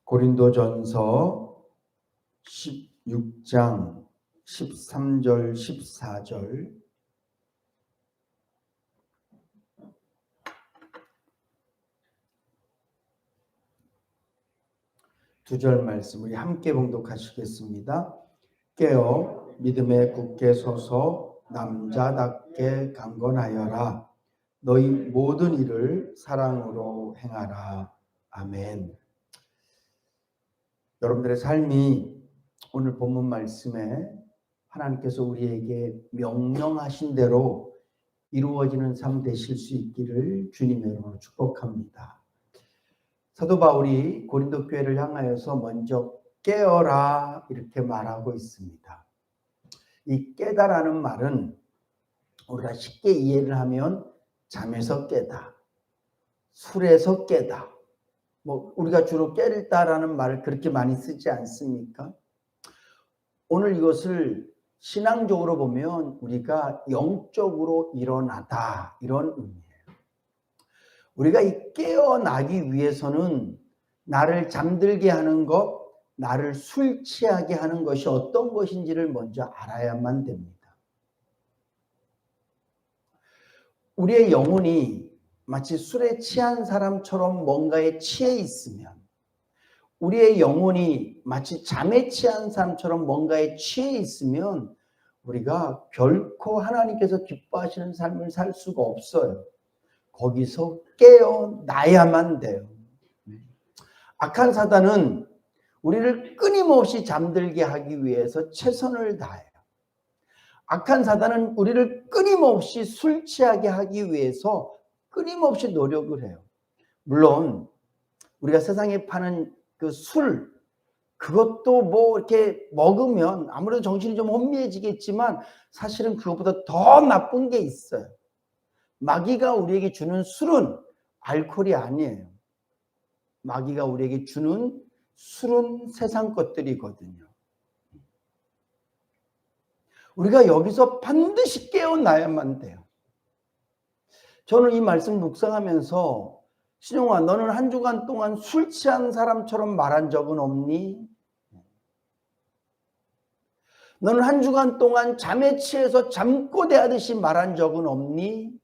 고린도전서 16장 13절 14절 두 절 말씀 우리 함께 봉독하시겠습니다. 깨어 믿음에 굳게 서서 남자답게 강건하여라. 너희 모든 일을 사랑으로 행하라. 아멘. 여러분들의 삶이 오늘 본문 말씀에 하나님께서 우리에게 명령하신 대로 이루어지는 삶 되실 수 있기를 주님의 이름으로 축복합니다. 사도 바울이 고린도 교회를 향하여서 먼저 깨어라 이렇게 말하고 있습니다. 이 깨다라는 말은 우리가 쉽게 이해를 하면 잠에서 깨다, 술에서 깨다, 우리가 주로 깨다라는 말을 그렇게 많이 쓰지 않습니까? 오늘 이것을 신앙적으로 보면 우리가 영적으로 일어나다 이런 의미예요. 우리가 이 깨어나기 위해서는 나를 잠들게 하는 것, 나를 술 취하게 하는 것이 어떤 것인지를 먼저 알아야만 됩니다. 우리의 영혼이 마치 술에 취한 사람처럼 뭔가에 취해 있으면, 우리의 영혼이 마치 잠에 취한 사람처럼 뭔가에 취해 있으면 우리가 결코 하나님께서 기뻐하시는 삶을 살 수가 없어요. 거기서 깨어나야만 돼요. 악한 사단은 우리를 끊임없이 잠들게 하기 위해서 최선을 다해요. 악한 사단은 우리를 끊임없이 술 취하게 하기 위해서 끊임없이 노력을 해요. 물론 우리가 세상에 파는 그 술, 그것도 이렇게 먹으면 아무래도 정신이 좀 혼미해지겠지만 사실은 그것보다 더 나쁜 게 있어요. 마귀가 우리에게 주는 술은 알코올이 아니에요. 마귀가 우리에게 주는 술은 세상 것들이거든요. 우리가 여기서 반드시 깨어나야만 돼요. 저는 이 말씀 묵상하면서 신용아, 너는 한 주간 동안 술 취한 사람처럼 말한 적은 없니? 너는 한 주간 동안 잠에 취해서 잠꼬대 하듯이 말한 적은 없니?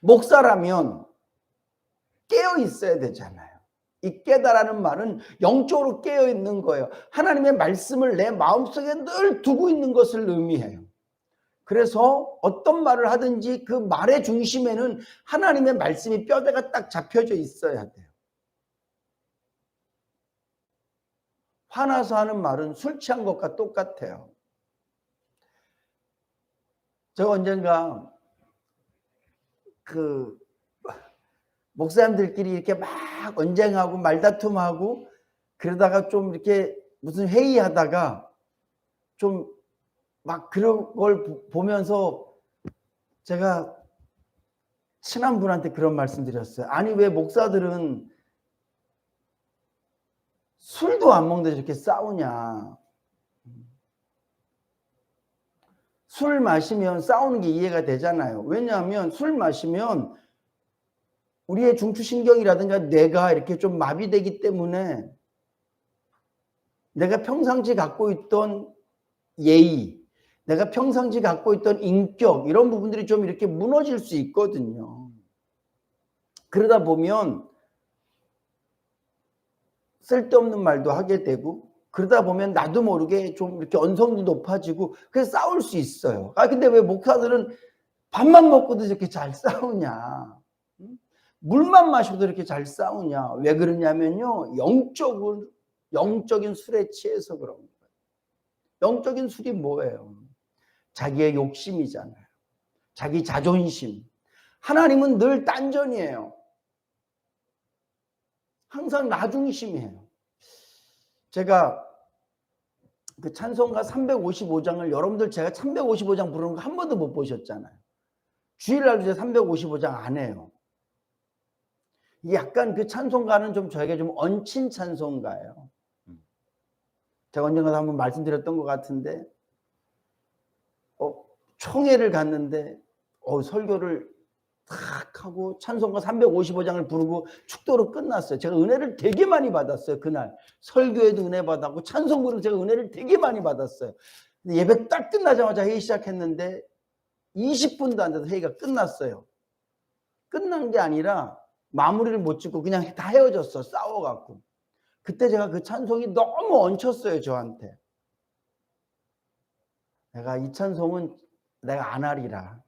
목사라면 깨어 있어야 되잖아요. 이 깨다라는 말은 영적으로 깨어 있는 거예요. 하나님의 말씀을 내 마음속에 늘 두고 있는 것을 의미해요. 그래서 어떤 말을 하든지 그 말의 중심에는 하나님의 말씀이 뼈대가 딱 잡혀져 있어야 돼요. 화나서 하는 말은 술 취한 것과 똑같아요. 제가 언젠가 목사님들끼리 이렇게 막 언쟁하고 말다툼하고 그러다가 좀 이렇게 무슨 회의하다가 좀 막 그런 걸 보면서 제가 친한 분한테 그런 말씀 드렸어요. 아니 왜 목사들은 술도 안 먹는데 저렇게 싸우냐. 술 마시면 싸우는 게 이해가 되잖아요. 왜냐하면 술 마시면 우리의 중추신경이라든가 뇌가 이렇게 좀 마비되기 때문에 내가 평상시 갖고 있던 예의, 내가 평상시 갖고 있던 인격 이런 부분들이 좀 이렇게 무너질 수 있거든요. 그러다 보면 쓸데없는 말도 하게 되고 그러다 보면 나도 모르게 좀 이렇게 언성도 높아지고 그래서 싸울 수 있어요. 근데 왜 목사들은 밥만 먹고도 이렇게 잘 싸우냐. 물만 마셔도 이렇게 잘 싸우냐. 왜 그러냐면요. 영적인 술에 취해서 그런 거예요. 영적인 술이 뭐예요? 자기의 욕심이잖아요. 자기 자존심. 하나님은 늘 딴전이에요. 항상 나 중심이에요. 제가 그 찬송가 355장을 여러분들 제가 355장 부르는 거 한 번도 못 보셨잖아요. 주일날도 제가 355장 안 해요. 약간 그 찬송가는 좀 저에게 좀 얹힌 찬송가예요. 제가 언젠가 한번 말씀드렸던 것 같은데 총회를 갔는데 설교를 탁 하고 찬송가 355장을 부르고 축도로 끝났어요. 제가 은혜를 되게 많이 받았어요. 그날 설교에도 은혜 받았고 찬송 부르고 제가 은혜를 되게 많이 받았어요. 근데 예배 딱 끝나자마자 회의 시작했는데 20분도 안 돼서 회의가 끝났어요. 끝난 게 아니라 마무리를 못 짓고 그냥 다 헤어졌어. 싸워갖고. 그때 제가 그 찬송이 너무 얹혔어요. 저한테. 내가 이 찬송은 내가 안 하리라.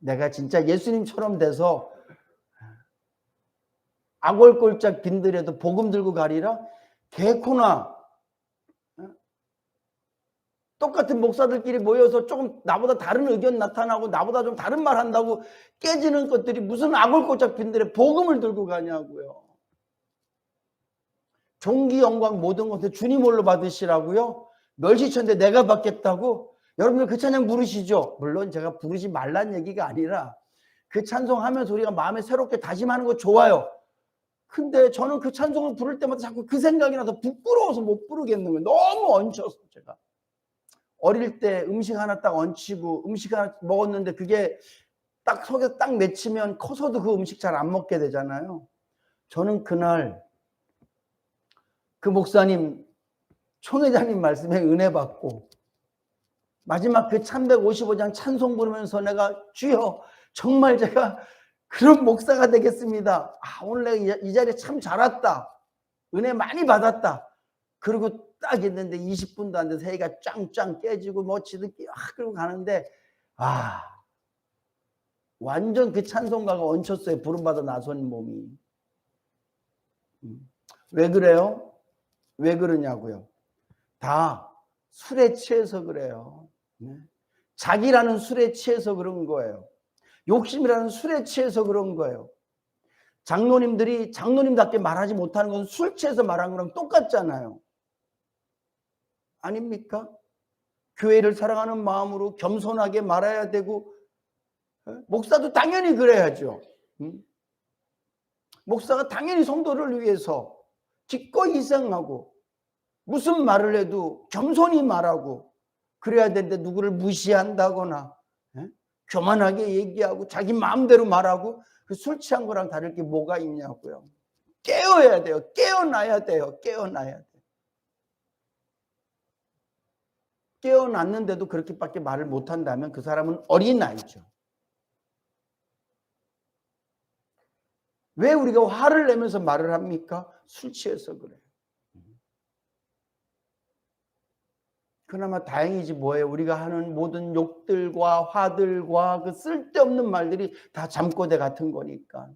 내가 진짜 예수님처럼 돼서 악월골짝 빈들에도 복음 들고 가리라. 개코나 똑같은 목사들끼리 모여서 조금 나보다 다른 의견 나타나고 나보다 좀 다른 말 한다고 깨지는 것들이 무슨 악월골짝 빈들에 복음을 들고 가냐고요. 존귀 영광 모든 것을 주님 홀로 받으시라고요. 멸시천대 내가 받겠다고. 여러분들 그 찬양 부르시죠? 물론 제가 부르지 말란 얘기가 아니라 그 찬송하면서 우리가 마음에 새롭게 다짐하는 거 좋아요. 근데 저는 그 찬송을 부를 때마다 자꾸 그 생각이 나서 부끄러워서 못 부르겠는 거예요. 너무 얹혀서 제가. 어릴 때 음식 하나 딱 얹히고 음식 하나 먹었는데 그게 딱 속에 딱 맺히면 커서도 그 음식 잘 안 먹게 되잖아요. 저는 그날 그 목사님 총회장님 말씀에 은혜 받고 마지막 그 355장 찬송 부르면서 내가 주여 정말 제가 그런 목사가 되겠습니다. 아, 오늘 내가 이 자리에 참 잘 왔다. 은혜 많이 받았다. 그리고 딱 있는데 20분도 안 돼서 회의가 짱짱 깨지고 뭐 지들끼리 그러고 가는데 완전 그 찬송가가 얹혔어요. 부름받아 나선 몸이. 왜 그래요? 왜 그러냐고요? 다 술에 취해서 그래요. 자기라는 술에 취해서 그런 거예요. 욕심이라는 술에 취해서 그런 거예요. 장로님들이 장로님답게 말하지 못하는 건 술 취해서 말한 거랑 똑같잖아요. 아닙니까? 교회를 사랑하는 마음으로 겸손하게 말해야 되고 목사도 당연히 그래야죠. 목사가 당연히 성도를 위해서 기꺼이 희생하고 무슨 말을 해도 겸손히 말하고 그래야 되는데 누구를 무시한다거나 교만하게 얘기하고 자기 마음대로 말하고 그 술 취한 거랑 다를 게 뭐가 있냐고요. 깨어야 돼요. 깨어나야 돼요. 깨어나야 돼요. 깨어났는데도 그렇게밖에 말을 못한다면 그 사람은 어린아이죠. 왜 우리가 화를 내면서 말을 합니까? 술 취해서 그래요. 그나마 다행이지 뭐예요. 우리가 하는 모든 욕들과 화들과 그 쓸데없는 말들이 다 잠꼬대 같은 거니까.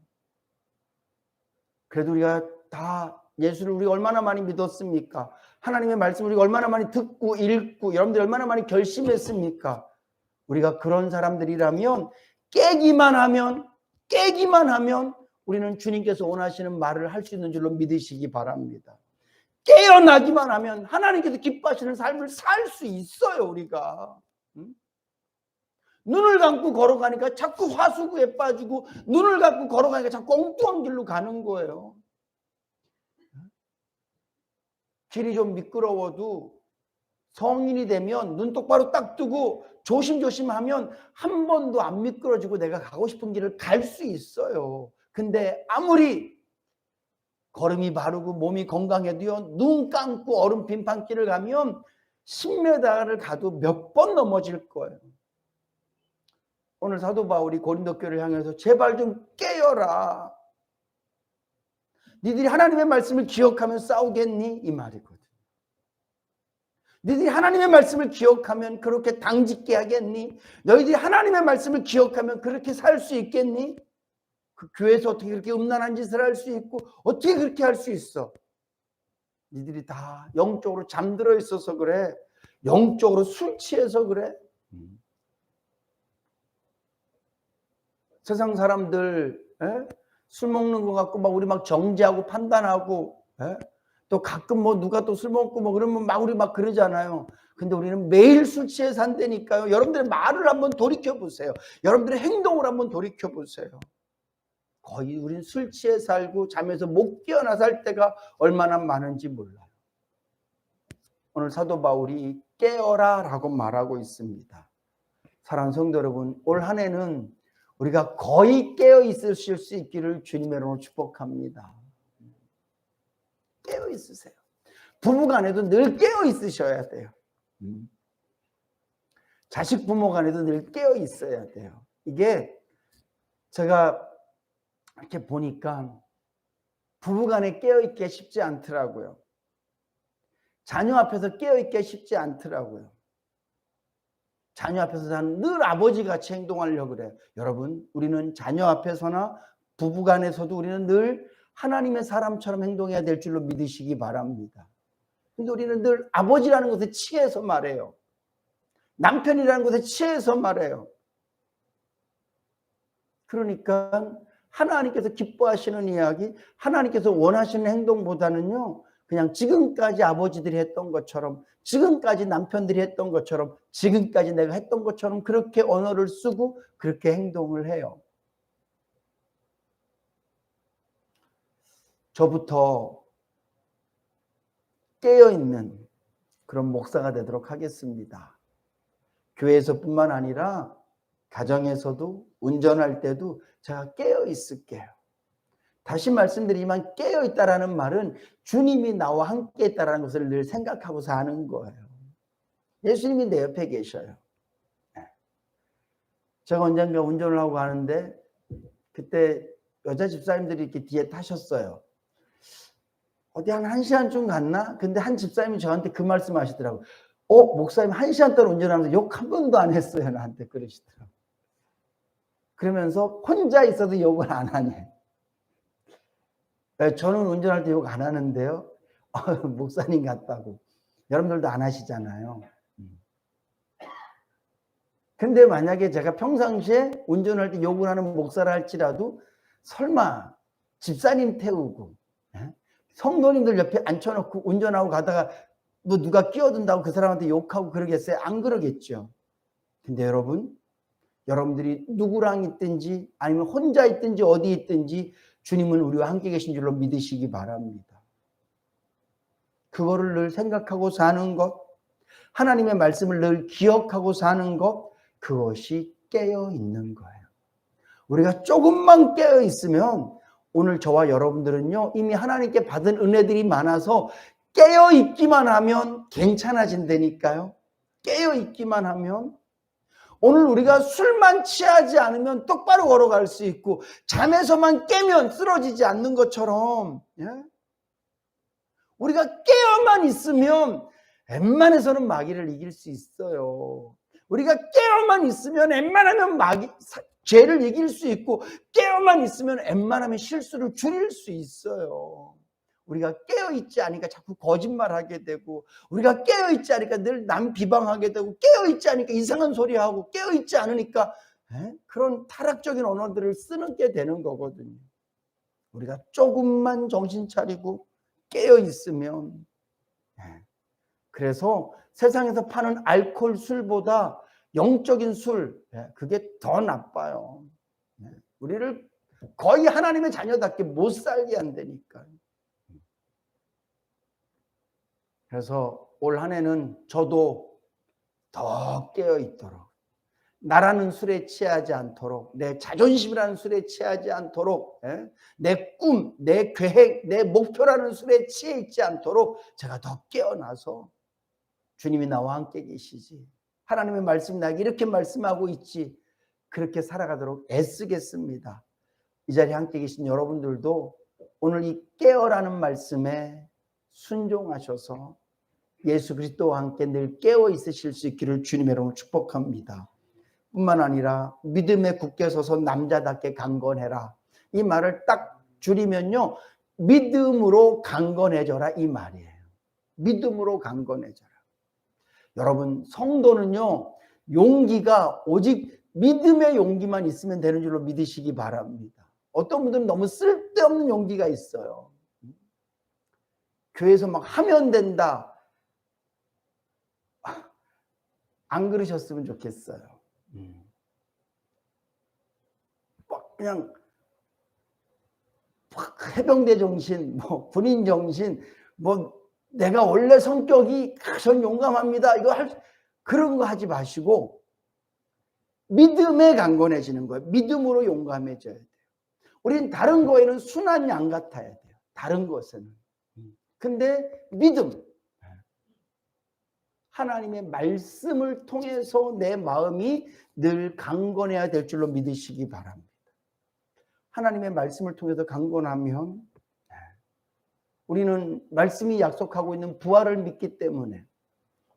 그래도 우리가 다 예수를 우리가 얼마나 많이 믿었습니까? 하나님의 말씀을 우리가 얼마나 많이 듣고 읽고 여러분들이 얼마나 많이 결심했습니까? 우리가 그런 사람들이라면 깨기만 하면 우리는 주님께서 원하시는 말을 할 수 있는 줄로 믿으시기 바랍니다. 깨어나기만 하면 하나님께서 기뻐하시는 삶을 살 수 있어요. 우리가 눈을 감고 걸어가니까 자꾸 화수구에 빠지고 눈을 감고 걸어가니까 자꾸 엉뚱한 길로 가는 거예요. 길이 좀 미끄러워도 성인이 되면 눈 똑바로 딱 뜨고 조심조심하면 한 번도 안 미끄러지고 내가 가고 싶은 길을 갈 수 있어요. 근데 아무리 걸음이 바르고 몸이 건강해도요, 눈 감고 얼음 빙판길을 가면 10m를 가도 몇 번 넘어질 거예요. 오늘 사도 바울이 고린도 교회를 향해서 제발 좀 깨어라. 니들이 하나님의 말씀을 기억하면 싸우겠니? 이 말이거든. 너희들이 하나님의 말씀을 기억하면 그렇게 당짓게 하겠니? 너희들이 하나님의 말씀을 기억하면 그렇게 살 수 있겠니? 그 교회에서 어떻게 그렇게 음란한 짓을 할 수 있고 어떻게 그렇게 할 수 있어? 니들이 다 영적으로 잠들어 있어서 그래. 영적으로 술 취해서 그래. 세상 사람들 술 먹는 것 같고 막 우리 막 정죄하고 판단하고 또 가끔 뭐 누가 또 술 먹고 뭐 그러면 막 우리 막 그러잖아요. 근데 우리는 매일 술 취해 산다니까요. 여러분들의 말을 한번 돌이켜 보세요. 여러분들의 행동을 한번 돌이켜 보세요. 거의 우린 술 취해 살고 잠에서 못 깨어나 살 때가 얼마나 많은지 몰라요. 오늘 사도 바울이 깨어라 라고 말하고 있습니다. 사랑하는 성도 여러분, 올 한 해는 우리가 거의 깨어 있으실 수 있기를 주님의 이름으로 축복합니다. 깨어 있으세요. 부부간에도 늘 깨어 있으셔야 돼요. 자식 부모간에도 늘 깨어 있어야 돼요. 이게 제가 이렇게 보니까 부부간에 깨어 있기 쉽지 않더라고요. 자녀 앞에서 깨어 있기 쉽지 않더라고요. 자녀 앞에서 나는 늘 아버지같이 행동하려고 그래요. 여러분, 우리는 자녀 앞에서나 부부간에서도 우리는 늘 하나님의 사람처럼 행동해야 될 줄로 믿으시기 바랍니다. 근데 우리는 늘 아버지라는 것에 취해서 말해요. 남편이라는 것에 취해서 말해요. 그러니까 하나님께서 기뻐하시는 이야기, 하나님께서 원하시는 행동보다는요, 그냥 지금까지 아버지들이 했던 것처럼, 지금까지 남편들이 했던 것처럼, 지금까지 내가 했던 것처럼 그렇게 언어를 쓰고 그렇게 행동을 해요. 저부터 깨어있는 그런 목사가 되도록 하겠습니다. 교회에서뿐만 아니라 가정에서도 운전할 때도 제가 깨어 있을게요. 다시 말씀드리지만 깨어 있다라는 말은 주님이 나와 함께 있다라는 것을 늘 생각하고 사는 거예요. 예수님이 내 옆에 계셔요. 제가 언젠가 운전을 하고 가는데 그때 여자 집사님들이 이렇게 뒤에 타셨어요. 어디 한 1시간쯤 갔나? 근데 한 집사님이 저한테 그 말씀 하시더라고요. 목사님 1시간 동안 운전하면서 욕 한 번도 안 했어요. 나한테 그러시더라고요. 그러면서 혼자 있어도 욕을 안 하니. 저는 운전할 때 욕 안 하는데요. 목사님 같다고. 여러분들도 안 하시잖아요. 근데 만약에 제가 평상시에 운전할 때 욕을 하는 목사라 할지라도 설마 집사님 태우고 성도님들 옆에 앉혀놓고 운전하고 가다가 뭐 누가 끼어든다고 그 사람한테 욕하고 그러겠어요? 안 그러겠죠. 근데 여러분, 여러분들이 누구랑 있든지 아니면 혼자 있든지 어디 있든지 주님은 우리와 함께 계신 줄로 믿으시기 바랍니다. 그거를 늘 생각하고 사는 것, 하나님의 말씀을 늘 기억하고 사는 것, 그것이 깨어 있는 거예요. 우리가 조금만 깨어 있으면 오늘 저와 여러분들은요, 이미 하나님께 받은 은혜들이 많아서 깨어 있기만 하면 괜찮아진다니까요. 깨어 있기만 하면. 오늘 우리가 술만 취하지 않으면 똑바로 걸어갈 수 있고, 잠에서만 깨면 쓰러지지 않는 것처럼, 우리가 깨어만 있으면 웬만해서는 마귀를 이길 수 있어요. 우리가 깨어만 있으면 웬만하면 죄를 이길 수 있고, 깨어만 있으면 웬만하면 실수를 줄일 수 있어요. 우리가 깨어있지 않으니까 자꾸 거짓말하게 되고, 우리가 깨어있지 않으니까 늘 남 비방하게 되고, 깨어있지 않으니까 이상한 소리하고, 깨어있지 않으니까 그런 타락적인 언어들을 쓰는 게 되는 거거든요. 우리가 조금만 정신 차리고 깨어있으면, 그래서 세상에서 파는 알코올, 술보다 영적인 술, 그게 더 나빠요. 우리를 거의 하나님의 자녀답게 못 살게 한다니까요. 그래서 올 한 해는 저도 더 깨어 있도록, 나라는 술에 취하지 않도록, 내 자존심이라는 술에 취하지 않도록, 내 꿈, 내 계획, 내 목표라는 술에 취해 있지 않도록 제가 더 깨어나서 주님이 나와 함께 계시지, 하나님의 말씀이 나에게 이렇게 말씀하고 있지, 그렇게 살아가도록 애쓰겠습니다. 이 자리에 함께 계신 여러분들도 오늘 이 깨어라는 말씀에 순종하셔서 예수 그리스도와 함께 늘 깨어 있으실 수 있기를 주님의 이름으로 축복합니다. 뿐만 아니라 믿음에 굳게 서서 남자답게 강건해라. 이 말을 딱 줄이면요, 믿음으로 강건해져라 이 말이에요. 믿음으로 강건해져라. 여러분, 성도는요, 용기가 오직 믿음의 용기만 있으면 되는 줄로 믿으시기 바랍니다. 어떤 분들은 너무 쓸데없는 용기가 있어요. 교회에서 막 하면 된다. 안 그러셨으면 좋겠어요. 그냥 해병대 정신, 군인 정신, 내가 원래 성격이 전 용감합니다. 그런 거 하지 마시고 믿음에 강건해지는 거예요. 믿음으로 용감해져야 돼요. 우린 다른 거에는 순한 양 같아야 돼요. 다른 것은. 근데 믿음. 하나님의 말씀을 통해서 내 마음이 늘 강건해야 될 줄로 믿으시기 바랍니다. 하나님의 말씀을 통해서 강건하면 우리는 말씀이 약속하고 있는 부활을 믿기 때문에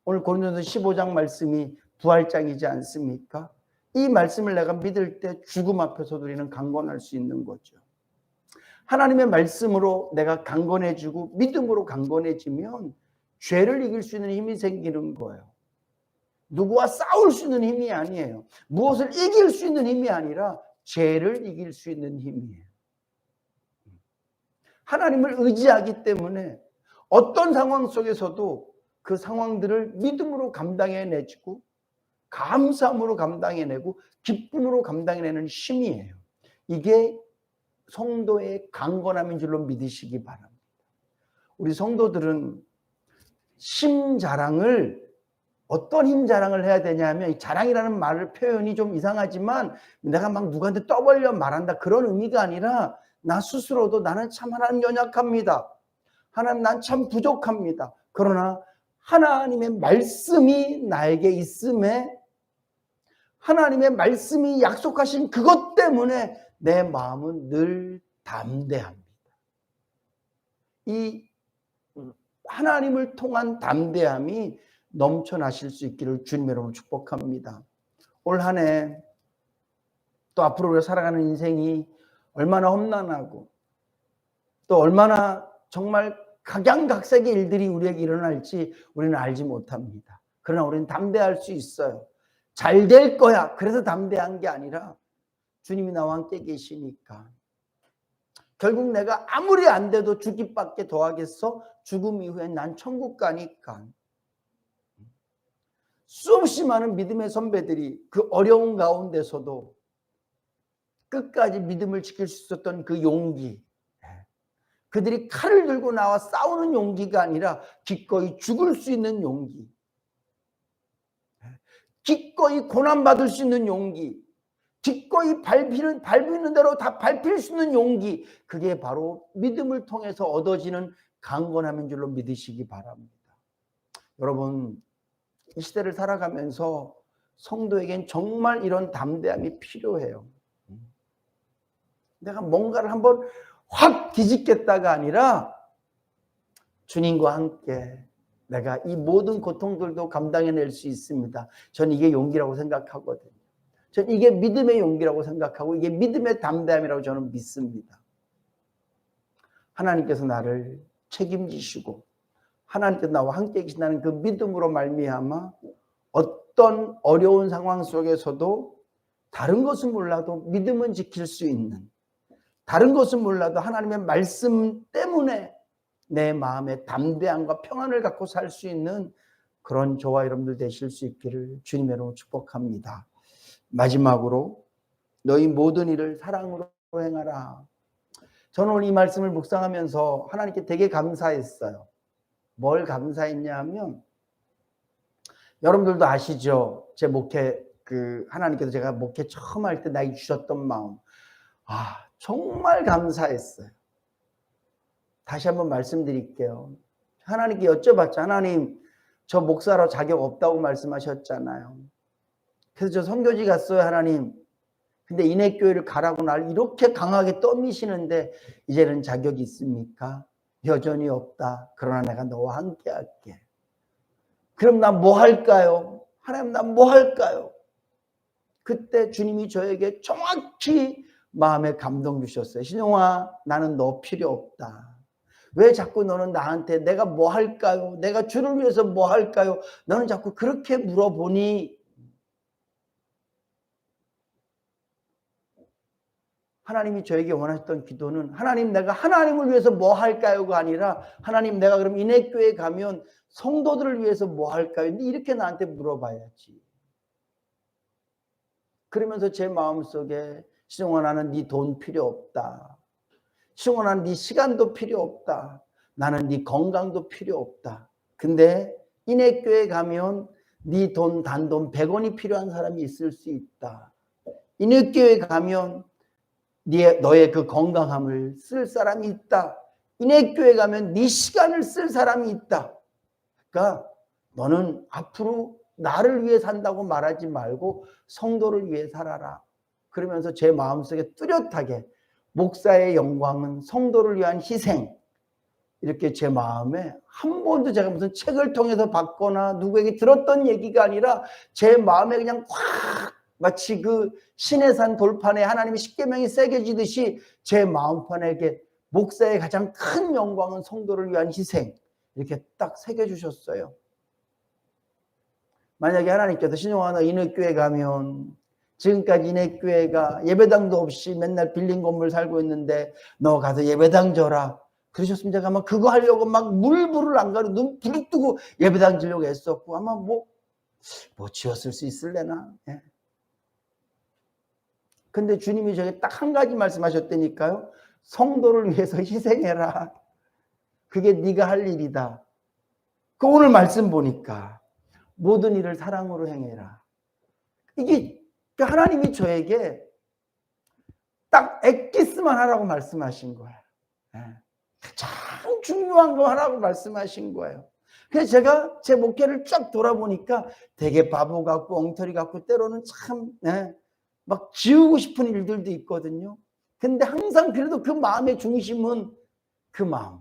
오늘 고린도서 15장 말씀이 부활장이지 않습니까? 이 말씀을 내가 믿을 때 죽음 앞에서도 우리는 강건할 수 있는 거죠. 하나님의 말씀으로 내가 강건해지고 믿음으로 강건해지면 죄를 이길 수 있는 힘이 생기는 거예요. 누구와 싸울 수 있는 힘이 아니에요. 무엇을 이길 수 있는 힘이 아니라 죄를 이길 수 있는 힘이에요. 하나님을 의지하기 때문에 어떤 상황 속에서도 그 상황들을 믿음으로 감당해내고 감사함으로 감당해내고 기쁨으로 감당해내는 힘이에요. 이게 성도의 강건함인 줄로 믿으시기 바랍니다. 우리 성도들은 힘 자랑을 어떤 힘 자랑을 해야 되냐면 자랑이라는 말을 표현이 좀 이상하지만 내가 막 누구한테 떠벌려 말한다 그런 의미가 아니라 나 스스로도 나는 참 하나님 연약합니다. 하나님 난 참 부족합니다. 그러나 하나님의 말씀이 나에게 있음에 하나님의 말씀이 약속하신 그것 때문에 내 마음은 늘 담대합니다. 이 하나님을 통한 담대함이 넘쳐나실 수 있기를 주님의 이름으로 축복합니다. 올 한 해 또 앞으로 우리가 살아가는 인생이 얼마나 험난하고 또 얼마나 정말 각양각색의 일들이 우리에게 일어날지 우리는 알지 못합니다. 그러나 우리는 담대할 수 있어요. 잘 될 거야. 그래서 담대한 게 아니라 주님이 나와 함께 계시니까. 결국 내가 아무리 안 돼도 죽기밖에 더 하겠어? 죽음 이후엔 난 천국 가니까. 수없이 많은 믿음의 선배들이 그 어려운 가운데서도 끝까지 믿음을 지킬 수 있었던 그 용기, 그들이 칼을 들고 나와 싸우는 용기가 아니라 기꺼이 죽을 수 있는 용기, 기꺼이 고난받을 수 있는 용기, 기꺼이 밟히는 대로 다 밟힐 수 있는 용기, 그게 바로 믿음을 통해서 얻어지는 강건함인 줄로 믿으시기 바랍니다. 여러분, 이 시대를 살아가면서 성도에겐 정말 이런 담대함이 필요해요. 내가 뭔가를 한번 확 뒤집겠다가 아니라 주님과 함께 내가 이 모든 고통들도 감당해낼 수 있습니다. 저는 이게 용기라고 생각하거든요. 저는 이게 믿음의 용기라고 생각하고 이게 믿음의 담대함이라고 저는 믿습니다. 하나님께서 나를 책임지시고 하나님께서 나와 함께 계신다는 그 믿음으로 말미암아 어떤 어려운 상황 속에서도 다른 것은 몰라도 믿음은 지킬 수 있는, 다른 것은 몰라도 하나님의 말씀 때문에 내 마음에 담대함과 평안을 갖고 살 수 있는 그런 저와 여러분들 되실 수 있기를 주님의 이름으로 축복합니다. 마지막으로 너희 모든 일을 사랑으로 행하라. 저는 오늘 이 말씀을 묵상하면서 하나님께 되게 감사했어요. 뭘 감사했냐 하면 여러분들도 아시죠? 제 목회 하나님께서 제가 목회 처음 할 때 나에게 주셨던 마음. 정말 감사했어요. 다시 한번 말씀드릴게요. 하나님께 여쭤봤죠. 하나님, 저 목사로 자격 없다고 말씀하셨잖아요. 그래서 저 선교지 갔어요, 하나님. 근데 인해교회를 가라고 날 이렇게 강하게 떠미시는데 이제는 자격이 있습니까? 여전히 없다. 그러나 내가 너와 함께 할게. 그럼 나 뭐 할까요? 하나님, 나 뭐 할까요? 그때 주님이 저에게 정확히 마음에 감동 주셨어요. 신용아, 나는 너 필요 없다. 왜 자꾸 너는 나한테 내가 뭐 할까요? 내가 주를 위해서 뭐 할까요? 너는 자꾸 그렇게 물어보니 하나님이 저에게 원하셨던 기도는 하나님, 내가 하나님을 위해서 뭐 할까요가 아니라 하나님, 내가 그럼 인해교회에 가면 성도들을 위해서 뭐 할까요? 이렇게 나한테 물어봐야지. 그러면서 제 마음속에 신용아, 나는 네 돈 필요 없다. 신용아, 나는 네 시간도 필요 없다. 나는 네 건강도 필요 없다. 근데 인해교회 가면 네 돈, 단돈 100원이 필요한 사람이 있을 수 있다. 인해교회 가면 너의 그 건강함을 쓸 사람이 있다. 인해교회 가면 네 시간을 쓸 사람이 있다. 그러니까 너는 앞으로 나를 위해 산다고 말하지 말고 성도를 위해 살아라. 그러면서 제 마음속에 뚜렷하게 목사의 영광은 성도를 위한 희생, 이렇게 제 마음에 한 번도 제가 무슨 책을 통해서 받거나 누구에게 들었던 얘기가 아니라 제 마음에 그냥 확 마치 그 시내산 돌판에 하나님의 십계명이 새겨지듯이 제 마음판에게 목사의 가장 큰 영광은 성도를 위한 희생, 이렇게 딱 새겨주셨어요. 만약에 하나님께서 신용아 너 인해교회 가면 지금까지 인해교회가 예배당도 없이 맨날 빌린 건물 살고 있는데 너 가서 예배당 줘라 그러셨으면 제가 아마 그거 하려고 막 물불을 안 가리고 눈 부릅뜨고 예배당 지려고 했었고 아마 뭐 지었을 수 있을래나. 예. 근데 주님이 저에게 딱 한 가지 말씀하셨다니까요. 성도를 위해서 희생해라. 그게 네가 할 일이다. 그 오늘 말씀 보니까 모든 일을 사랑으로 행해라. 이게 하나님이 저에게 딱 엑기스만 하라고 말씀하신 거예요. 가장 중요한 거 하라고 말씀하신 거예요. 그래서 제가 제 목회를 쫙 돌아보니까 되게 바보 같고 엉터리 같고 때로는 참 막 지우고 싶은 일들도 있거든요. 근데 항상 그래도 그 마음의 중심은 그 마음.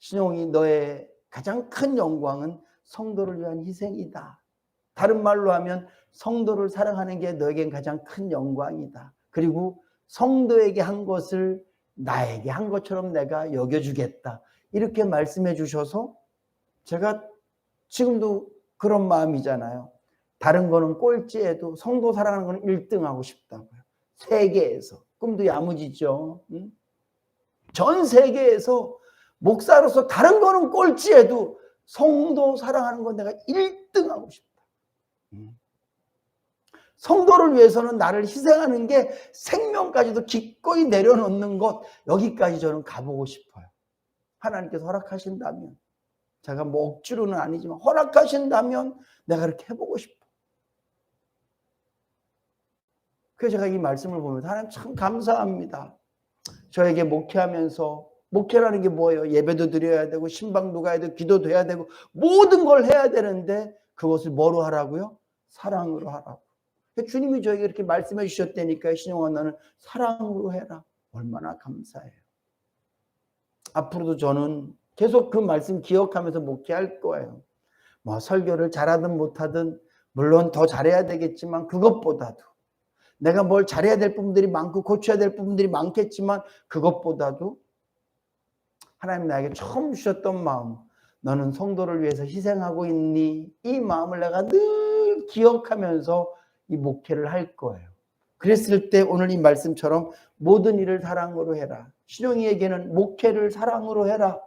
신용이 너의 가장 큰 영광은 성도를 위한 희생이다. 다른 말로 하면 성도를 사랑하는 게 너에겐 가장 큰 영광이다. 그리고 성도에게 한 것을 나에게 한 것처럼 내가 여겨주겠다. 이렇게 말씀해 주셔서 제가 지금도 그런 마음이잖아요. 다른 거는 꼴찌해도 성도 사랑하는 거는 1등 하고 싶다고요. 세계에서. 꿈도 야무지죠. 응? 전 세계에서 목사로서 다른 거는 꼴찌해도 성도 사랑하는 건 내가 1등 하고 싶다. 성도를 위해서는 나를 희생하는 게 생명까지도 기꺼이 내려놓는 것, 여기까지 저는 가보고 싶어요. 하나님께서 허락하신다면, 제가 뭐 억지로는 아니지만 허락하신다면 내가 그렇게 해보고 싶어. 그래서 제가 이 말씀을 보면서 하나님 참 감사합니다. 저에게 목회하면서, 목회라는 게 뭐예요? 예배도 드려야 되고 신방도 가야 되고 기도도 해야 되고 모든 걸 해야 되는데 그것을 뭐로 하라고요? 사랑으로 하라고. 주님이 저에게 이렇게 말씀해 주셨다니까요. 신용아 너는 사랑으로 해라. 얼마나 감사해요. 앞으로도 저는 계속 그 말씀 기억하면서 목회할 거예요. 뭐 설교를 잘하든 못하든 물론 더 잘해야 되겠지만 그것보다도 내가 뭘 잘해야 될 부분들이 많고 고쳐야 될 부분들이 많겠지만 그것보다도 하나님 나에게 처음 주셨던 마음, 너는 성도를 위해서 희생하고 있니? 이 마음을 내가 늘 기억하면서 이 목회를 할 거예요. 그랬을 때 오늘 이 말씀처럼 모든 일을 사랑으로 해라. 신용이에게는 목회를 사랑으로 해라.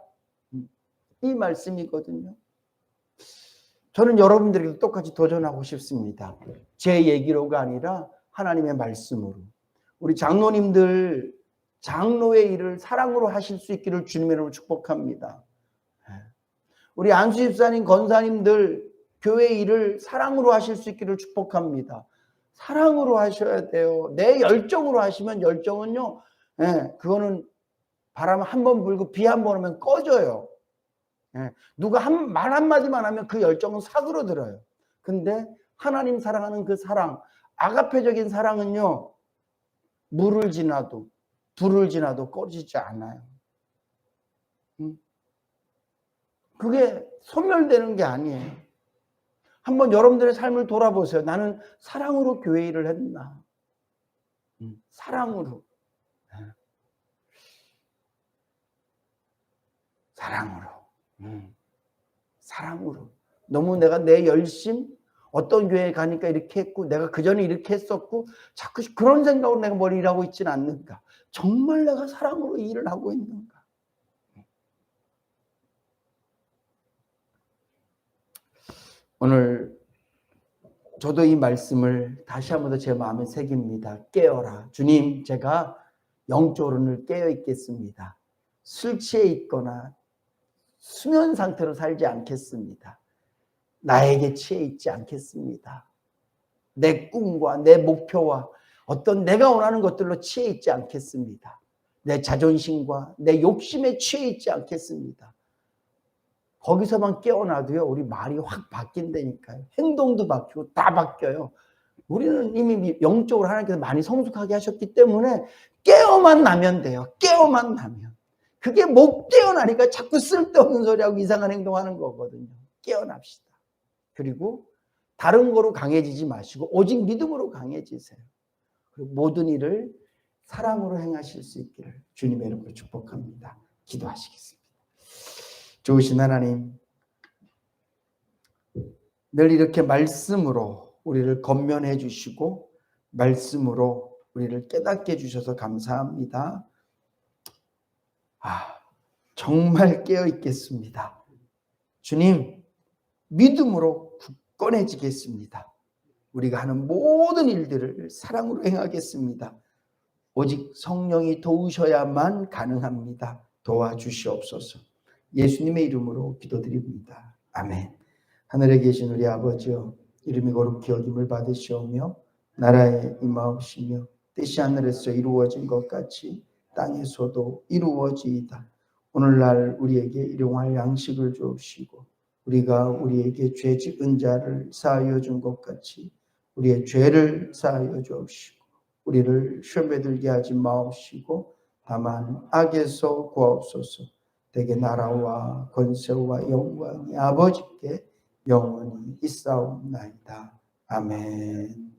이 말씀이거든요. 저는 여러분들에게도 똑같이 도전하고 싶습니다. 제 얘기로가 아니라 하나님의 말씀으로. 우리 장로님들 장로의 일을 사랑으로 하실 수 있기를 주님의 이름으로 축복합니다. 우리 안수 집사님, 권사님들 교회 일을 사랑으로 하실 수 있기를 축복합니다. 사랑으로 하셔야 돼요. 내 열정으로 하시면 열정은요, 그거는 바람 한 번 불고 비 한 번 오면 꺼져요. 누가 말 한마디만 하면 그 열정은 사그러들어요. 근데 하나님 사랑하는 그 사랑, 아가페적인 사랑은요, 물을 지나도 불을 지나도 꺼지지 않아요. 그게 소멸되는 게 아니에요. 한번 여러분들의 삶을 돌아보세요. 나는 사랑으로 교회 일을 했나? 사랑으로. 사랑으로. 사랑으로. 너무 내가 내 열심, 어떤 교회에 가니까 이렇게 했고 내가 그전에 이렇게 했었고 자꾸 그런 생각으로 내가 뭘 일하고 있지는 않는가? 정말 내가 사랑으로 일을 하고 있는가? 오늘 저도 이 말씀을 다시 한 번 더 제 마음에 새깁니다. 깨어라. 주님, 제가 영적으로는 깨어 있겠습니다. 술 취해 있거나 수면 상태로 살지 않겠습니다. 나에게 치해 있지 않겠습니다. 내 꿈과 내 목표와 어떤 내가 원하는 것들로 치해 있지 않겠습니다. 내 자존심과 내 욕심에 취해 있지 않겠습니다. 거기서만 깨어나도요, 우리 말이 확 바뀐다니까요. 행동도 바뀌고 다 바뀌어요. 우리는 이미 영적으로 하나님께서 많이 성숙하게 하셨기 때문에 깨어만 나면 돼요. 깨어만 나면. 그게 못 깨어나니까 자꾸 쓸데없는 소리하고 이상한 행동하는 거거든요. 깨어납시다. 그리고 다른 거로 강해지지 마시고 오직 믿음으로 강해지세요. 그리고 모든 일을 사랑으로 행하실 수 있기를 주님의 이름으로 축복합니다. 기도하시겠습니다. 좋으신 하나님, 늘 이렇게 말씀으로 우리를 권면해 주시고 말씀으로 우리를 깨닫게 해주셔서 감사합니다. 정말 깨어 있겠습니다. 주님, 믿음으로 굳건해지겠습니다. 우리가 하는 모든 일들을 사랑으로 행하겠습니다. 오직 성령이 도우셔야만 가능합니다. 도와주시옵소서. 예수님의 이름으로 기도드립니다. 아멘. 하늘에 계신 우리 아버지여, 이름이 거룩히 여김을 받으시오며 나라에 임하옵시며 뜻이 하늘에서 이루어진 것 같이 땅에서도 이루어지이다. 오늘날 우리에게 일용할 양식을 주옵시고 우리가 우리에게 죄 지은 자를 사하여 준 것 같이 우리의 죄를 사하여 주옵시고 우리를 시험에 들게 하지 마옵시고 다만 악에서 구하옵소서. 대개 나라와 권세와 영광이 아버지께 영원히 있사옵나이다. 아멘.